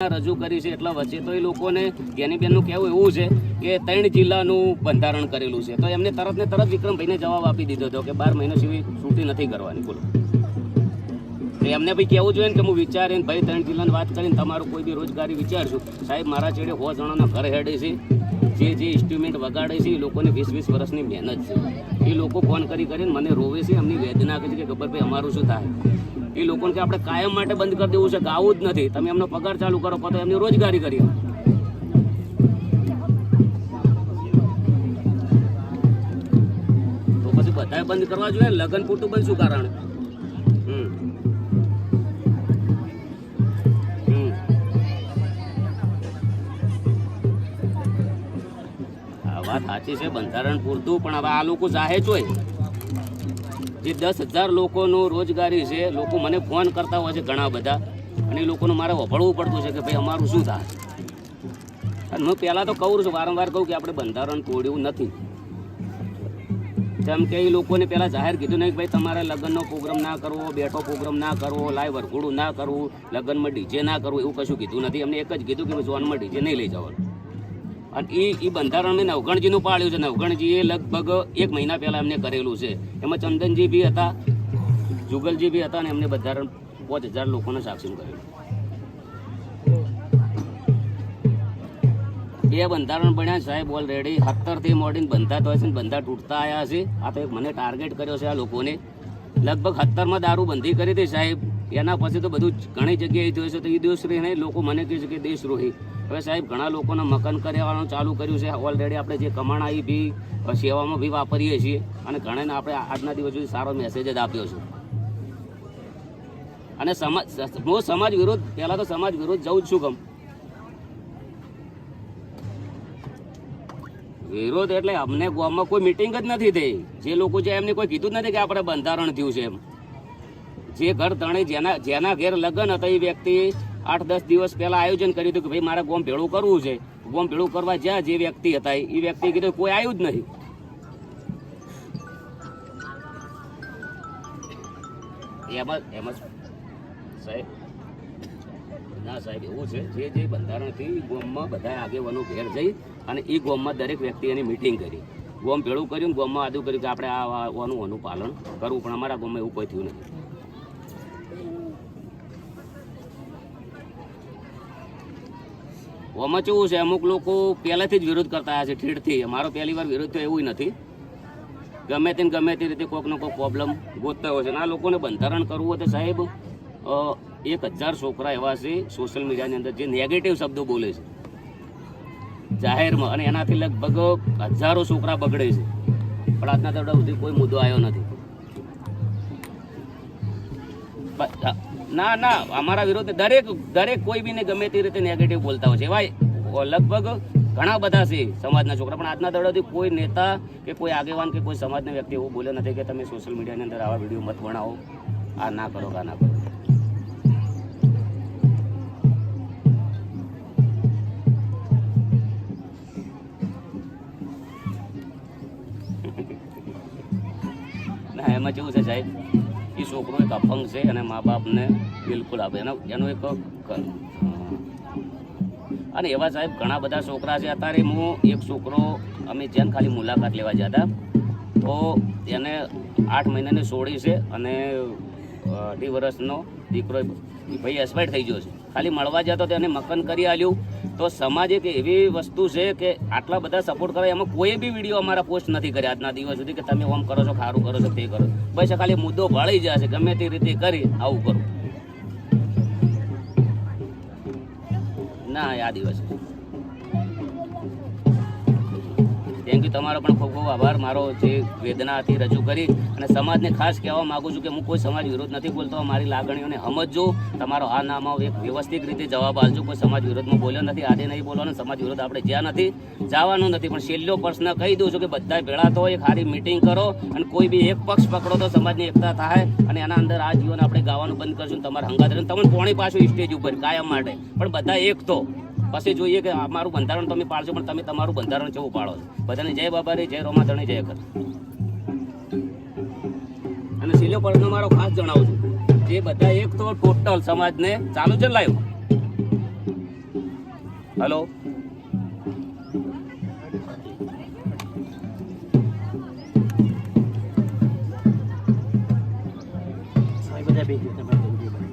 રજૂ કરી છે. એટલા વચ્ચે તો એ લોકોને જ્ઞાનીબેનનું કહેવું એવું છે કે 3 જિલ્લાનું બંધારણ કરેલું છે, તો એમને તરત ને તરત વિક્રમભાઈને જવાબ આપી દીધો હતો કે 12 મહિના સુધી છૂટી નથી કરવાની. બોલો, એમને ભાઈ કહેવું જોઈએ ને કે હું વિચારીને ભાઈ 3 જિલ્લાની વાત કરીને તમારું કોઈ બી રોજગારી વિચારશું. સાહેબ, મારા છેડે 100 જણાના ઘર હેડે છે, જે ઇન્સ્ટ્રુમેન્ટ વગાડે છે એ લોકોને 20-20 વર્ષની મહેનત છે. એ લોકો ફોન કરીને મને રોવે છે, એમની વેદના કહે છે કે ગબ્બરભાઈ અમારું શું થાય. એ લોકોને કે આપણે કાયમ માટે બંધ કરી દેવું છે, ગાવું જ નથી, તમે એમનો પગાર ચાલુ કરો તો એમની રોજગારી કરી. તો પછી બધાએ બંધ કરવા જોઈએ. લગ્ન પૂરતું બંધ શું કારણ? વાત સાચી છે, બંધારણ પૂરતું, પણ હવે આ લોકો જાહે જોઈ જે 10,000 લોકોનું રોજગારી છે. લોકો મને ફોન કરતા હોય છે ઘણા બધા, અને એ લોકોનું મારે વભળવું પડતું છે કે ભાઈ અમારું શું થાય. અને હું પહેલાં તો કહું છું, વારંવાર કહું કે આપણે બંધારણ તોડ્યું નથી. જેમ કે એ લોકોને પહેલાં જાહેર કીધું નહીં કે ભાઈ તમારે લગ્નનો પ્રોગ્રામ ના કરવો, બેઠો પ્રોગ્રામ ના કરવો, લાઈવ વરઘોડું ના કરવું, લગ્નમાં ડીજે ના કરવું, એવું કશું કીધું નથી. એમને એક જ કીધું કે જોનમાં ડીજે નહીં લઈ જવાનું. અને એ બંધારણ મેં નવગણજીનું પાળ્યું છે. નવગણજીએ લગભગ 1 મહિના પહેલાં એમને કરેલું છે. એમાં ચંદનજી બી હતા, જુગલજી બી હતા, અને એમને બંધારણ 5,000 લોકોને સાક્ષી કરેલું. 2 બંધારણ બન્યા સાહેબ ઓલરેડી. 70થી મોડીને બંધાતા હોય છે, બંધા તૂટતા આવ્યા છે. આ તો મને ટાર્ગેટ કર્યો છે આ લોકોને. લગભગ 70માં દારૂબંધી કરી હતી સાહેબ. એના પછી તો બધું ઘણી જગ્યાએ થયું છે. તો એ દેશદ્રોહી નહીં, લોકો મને કહે છે કે દેશદ્રોહી. હવે સાહેબ ઘણા લોકોને મકાન કરવાનું ચાલુ કર્યું છે ઓલરેડી. આપણે જે કમાણા એ બી સેવામાં બી વાપરીએ છીએ, અને ઘણાને આપણે આજના દિવસ સુધી સારો મેસેજ જ આપ્યો છે. અને હું સમાજ વિરુદ્ધ, પહેલાં તો સમાજ વિરુદ્ધ જવું જ છું. કેમ વિરોધ એટલે અમને ગામમાં કોઈ મિટિંગ જ નથી થઈ. જે લોકો છે એમને કોઈ કીધું જ નથી કે આપણે બંધારણ થયું છે. એમ જે ઘર તણે જેના ઘેર લગ્ન હતા એ વ્યક્તિ 8-10 દિવસ પહેલા આયોજન કર્યું હતું કે ભાઈ મારે ગોમ ભેળું કરવું છે. ગોમ ભેળું કરવા જ્યાં જે વ્યક્તિ હતા એ વ્યક્તિ કીધું કોઈ આવ્યું જ નથી. એમ સાહેબ ના સાહેબ એવું છે, જે બંધારણથી ગોમમાં બધા આગેવાનો ઘેર જઈ અને એ ગોમમાં દરેક વ્યક્તિ એની મિટિંગ કરી, ગોમ ભેળું કર્યું, ગોમમાં આદું કર્યું કે આપણે આનું પાલન કરવું. પણ અમારા ગોમમાં એવું કોઈ થયું નથી. ઓમાં કેવું છે, અમુક લોકો પહેલાથી જ વિરોધ કરતા આવ્યા છે ઠેઠથી. અમારો પહેલી વાર વિરોધ તો એવું નથી. ગમે તે રીતે કોઈકનો કોઈ પ્રોબ્લેમ ગોતતા હોય છે. આ લોકોને બંધારણ કરવું હોય તો સાહેબ 1,000 છોકરા એવા છે સોશિયલ મીડિયાની અંદર જે નેગેટિવ શબ્દો બોલે છે જાહેરમાં, અને એનાથી લગભગ હજારો છોકરા બગડે છે. પણ આજના દાડા સુધી કોઈ મુદ્દો આવ્યો નથી. ના અમારા વિરોધ દરેક કોઈ બીને ગમે તે રીતે નેગેટિવ બોલતા હોય છે. એવા લગભગ ઘણા બધા છે સમાજના છોકરા. પણ આજના દાડાથી કોઈ નેતા કે કોઈ આગેવાન કે કોઈ સમાજના વ્યક્તિ એવું બોલ્યો નથી કે તમે સોશિયલ મીડિયાની અંદર આવા વિડીયો મત બનાવો, આ ના કરો, આ ના કરો. ના એમાં કેવું છે સાહેબ, એ છોકરો એક અપંગ છે અને મા બાપને બિલકુલ આપે એનું એક. અને એવા સાહેબ ઘણા બધા છોકરા છે. અત્યારે હું એક છોકરો અમે જ્યાં ખાલી મુલાકાત લેવા ગયા હતા, તો એને 8 મહિનાની સોળી છે અને 2.5 વર્ષનો દીકરો ભાઈ એક્સપાયર થઈ ગયો છે. ખાલી મળવા જતો તેને મકાન કરી આલ્યું. તો સમાજ એક એવી વસ્તુ છે કે આટલા બધા સપોર્ટ કરે, એમાં કોઈ બી વિડીયો અમારા પોસ્ટ નથી કર્યા આજના દિવસ સુધી કે તમે ઓમ કરો છો, સારું કરો છો, તે કરો. બસ ખાલી મુદ્દો ભાળી જશે, ગમે તે રીતે કરી આવું કરું. ના આ દિવસ થેન્ક યુ. તમારો પણ ખૂબ ખૂબ આભાર. મારો જે વેદના હતી રજૂ કરી, અને સમાજને ખાસ કહેવા માગું છું કે હું કોઈ સમાજ વિરોધ નથી બોલતો. મારી લાગણીઓને સમજજો. તમારો આ નામમાં એક વ્યવસ્થિત રીતે જવાબ આપજો. કોઈ સમાજ વિરોધમાં બોલ્યો નથી, આજે નહીં બોલવાનો. સમાજ વિરોધ આપણે જ્યાં નથી જવાનું નથી. પણ છેલ્લો પ્રશ્ન કહી દઉં છું કે બધા ભેળા તો એક સારી મિટિંગ કરો, અને કોઈ બી એક પક્ષ પકડો તો સમાજની એકતા થાય. અને એના અંદર આ જીવન આપણે ગાવાનું બંધ કરશું. તમારા હંગાત તમને પોણી પાછું સ્ટેજ ઉપર કાયમ માટે. પણ બધા એક તો પછી જોઈએ કે અમારું બંધારણ તમે પાળશો, પણ તમે તમારું બંધારણ કેવું પાળો છો. બધાને જય બાબારી, જય રોમાધણી, જય કર. અને છેલ્લો પ્રશ્ન મારો ખાસ જણાવું છું, જે બધા એક તો ટોટલ સમાજને ચાલુ છે લાઈવ હલો બધા ભેગી તમારે